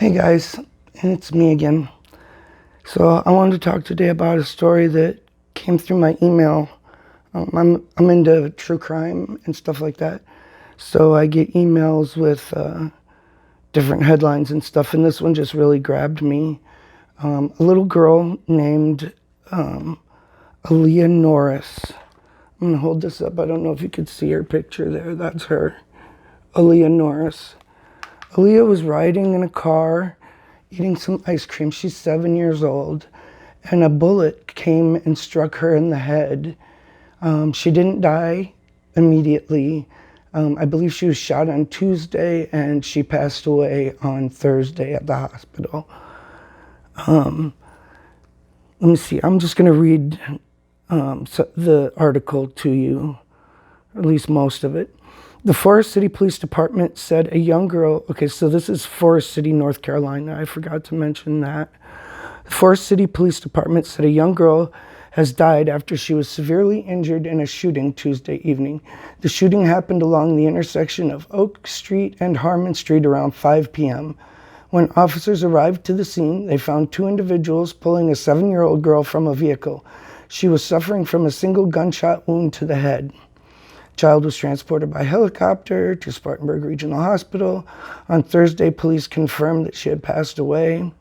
Hey guys, it's me again. So I wanted to talk today about a story that came through my email. I'm into true crime and stuff like that, so I get emails with different headlines and stuff, and this one just really grabbed me. A little girl named Aaliyah Norris. I'm gonna hold this up. I don't know if you could see her picture there. That's her, Aaliyah Norris. Aaliyah was riding in a car eating some ice cream. She's 7 years old, and a bullet came and struck her in the head. She didn't die immediately. I believe she was shot on Tuesday, and she passed away on Thursday at the hospital. Let me see. I'm just going to read the article to you, or at least most of it. The Forest City Police Department said a young girl, okay, so this is Forest City, North Carolina. I forgot to mention that. The Forest City Police Department said a young girl has died after she was severely injured in a shooting Tuesday evening. The shooting happened along the intersection of Oak Street and Harmon Street around 5 p.m. When officers arrived to the scene, they found two individuals pulling a 7-year-old girl from a vehicle. She was suffering from a single gunshot wound to the head. The child was transported by helicopter to Spartanburg Regional Hospital. On Thursday, police confirmed that she had passed away.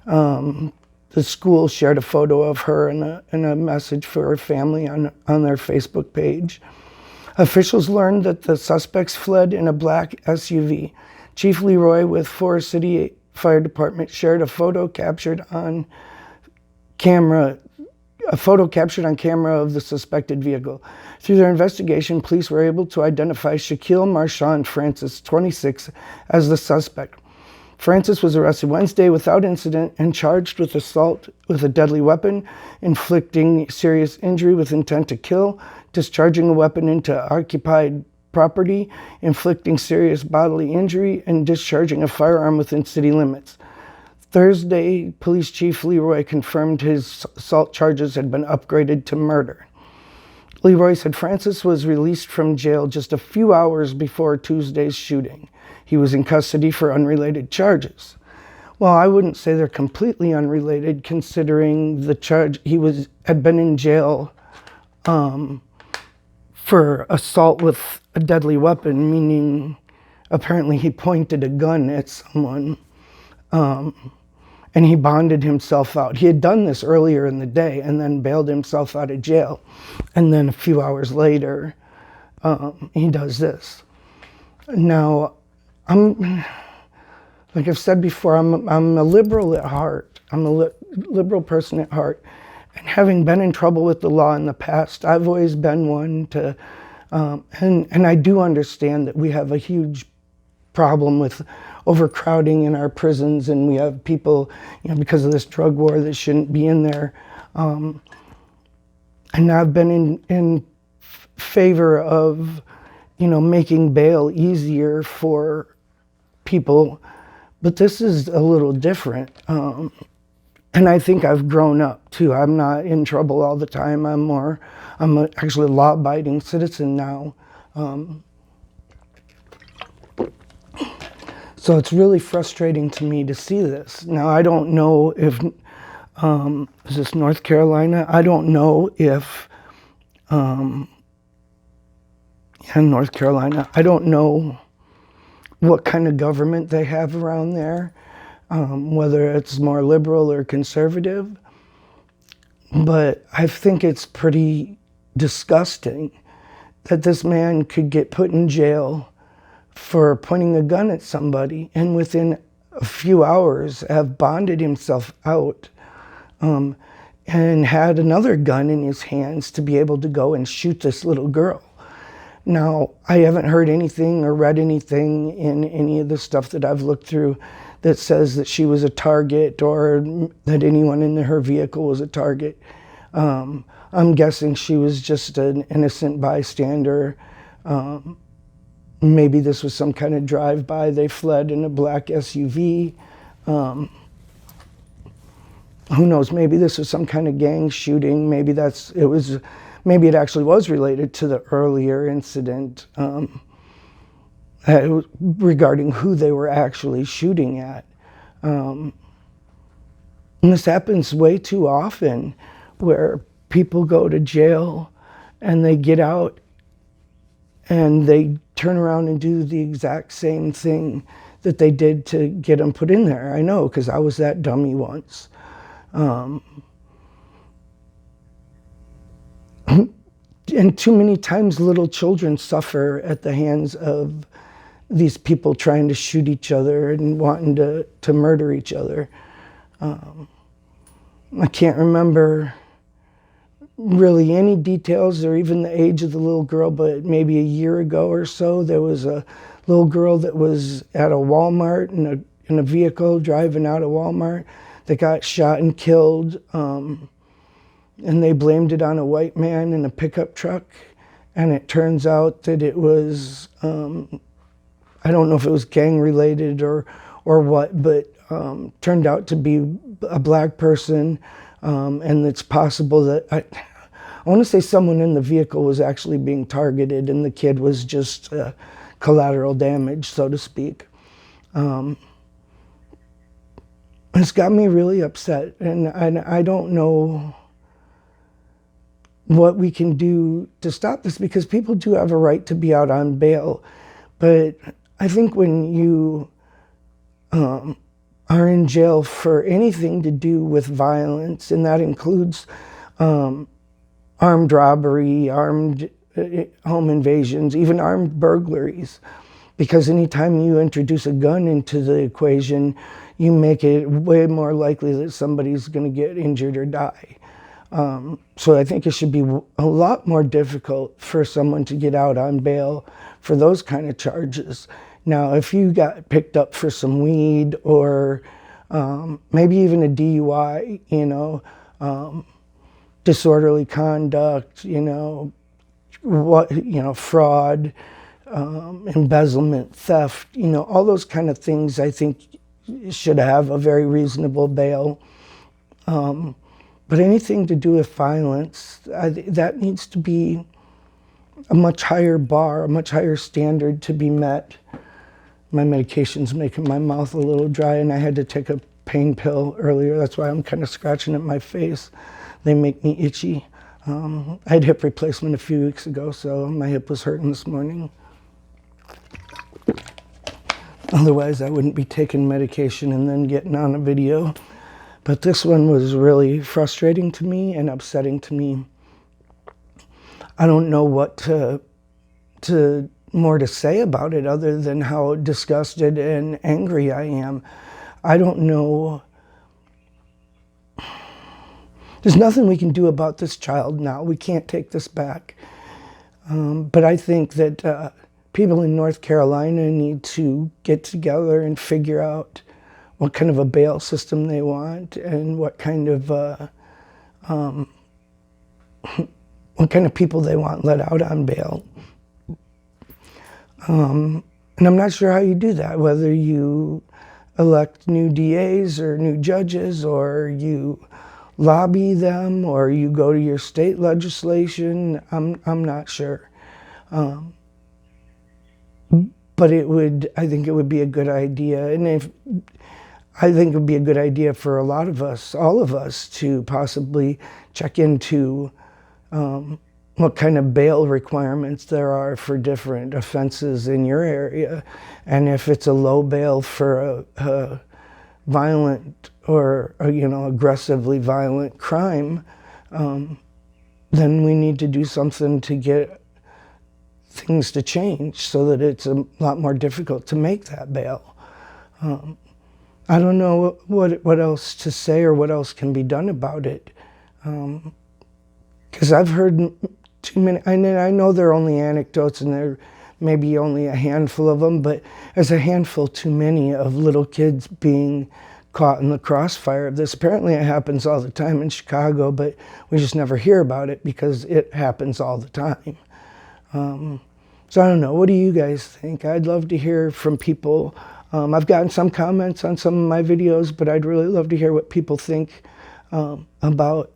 The school shared a photo of her and a message for her family on their Facebook page. Officials learned that the suspects fled in a black SUV. Chief Leroy with Forest City Fire Department shared a photo captured on camera of the suspected vehicle. Through their investigation, police were able to identify Shaquille Marshawn Francis, 26, as the suspect. Francis was arrested Wednesday without incident and charged with assault with a deadly weapon, inflicting serious injury with intent to kill, discharging a weapon into occupied property, inflicting serious bodily injury, and discharging a firearm within city limits. Thursday, Police Chief Leroy confirmed his assault charges had been upgraded to murder. Leroy said Francis was released from jail just a few hours before Tuesday's shooting. He was in custody for unrelated charges. Well, I wouldn't say they're completely unrelated, considering the charge had been in jail for assault with a deadly weapon, meaning apparently he pointed a gun at someone. And he bonded himself out. He had done this earlier in the day and then bailed himself out of jail. And then a few hours later, he does this. Now, like I've said before, I'm a liberal at heart. I'm a liberal person at heart. And having been in trouble with the law in the past, I've always been one to, and I do understand that we have a huge problem with overcrowding in our prisons, and we have people, because of this drug war that shouldn't be in there. And I've been in favor of, making bail easier for people, but this is a little different. And I think I've grown up too. I'm not in trouble all the time. I'm actually a law-abiding citizen now. So it's really frustrating to me to see this. Now, I don't know if, is this North Carolina? I don't know if, North Carolina. I don't know what kind of government they have around there, whether it's more liberal or conservative. But I think it's pretty disgusting that this man could get put in jail for pointing a gun at somebody, and within a few hours have bonded himself out and had another gun in his hands to be able to go and shoot this little girl. Now, I haven't heard anything or read anything in any of the stuff that I've looked through that says that she was a target or that anyone in her vehicle was a target. I'm guessing she was just an innocent bystander. Maybe this was some kind of drive-by. They fled in a black SUV. Who knows? Maybe this was some kind of gang shooting. Maybe it actually was related to the earlier incident regarding who they were actually shooting at. And this happens way too often, where people go to jail and they get out and they turn around and do the exact same thing that they did to get them put in there. I know, because I was that dummy once. And too many times little children suffer at the hands of these people trying to shoot each other and wanting to murder each other. I can't remember really any details or even the age of the little girl, but maybe a year ago or so, there was a little girl that was at a Walmart in a vehicle driving out of Walmart that got shot and killed. And they blamed it on a white man in a pickup truck. And it turns out that it was, I don't know if it was gang related or what, but turned out to be a black person. And it's possible that, I want to say someone in the vehicle was actually being targeted and the kid was just collateral damage, so to speak. It's got me really upset, and I don't know what we can do to stop this, because people do have a right to be out on bail. But I think when you are in jail for anything to do with violence, and that includes armed robbery, armed home invasions, even armed burglaries, because anytime you introduce a gun into the equation, you make it way more likely that somebody's going to get injured or die. So I think it should be a lot more difficult for someone to get out on bail for those kind of charges. Now, if you got picked up for some weed or maybe even a DUI, disorderly conduct, fraud, embezzlement, theft, all those kind of things, I think should have a very reasonable bail. But anything to do with violence, that needs to be a much higher bar, a much higher standard to be met. My medication's making my mouth a little dry, and I had to take a pain pill earlier. That's why I'm kind of scratching at my face. They make me itchy. I had hip replacement a few weeks ago, so my hip was hurting this morning. Otherwise, I wouldn't be taking medication and then getting on a video. But this one was really frustrating to me and upsetting to me. I don't know what more to say about it other than how disgusted and angry I am. I don't know. There's nothing we can do about this child now. We can't take this back. But I think that people in North Carolina need to get together and figure out what kind of a bail system they want and what kind of people they want let out on bail. And I'm not sure how you do that, whether you elect new DAs or new judges, or you lobby them, or you go to your state legislation. I'm not sure. But I think it would be a good idea. And I think it would be a good idea for a lot of us, all of us, to possibly check into what kind of bail requirements there are for different offenses in your area. And if it's a low bail for a violent or aggressively violent crime, then we need to do something to get things to change so that it's a lot more difficult to make that bail. I don't know what else to say or what else can be done about it. Because I've heard too many, I know there are only anecdotes and there may be only a handful of them, but there's a handful too many of little kids being caught in the crossfire of this. Apparently it happens all the time in Chicago, but we just never hear about it because it happens all the time. So I don't know, what do you guys think? I'd love to hear from people. I've gotten some comments on some of my videos, but I'd really love to hear what people think about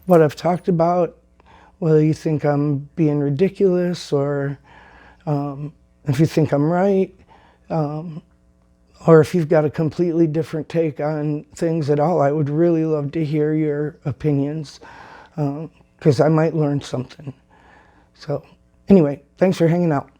what I've talked about, whether you think I'm being ridiculous or if you think I'm right. or if you've got a completely different take on things at all, I would really love to hear your opinions, because I might learn something. So anyway, thanks for hanging out.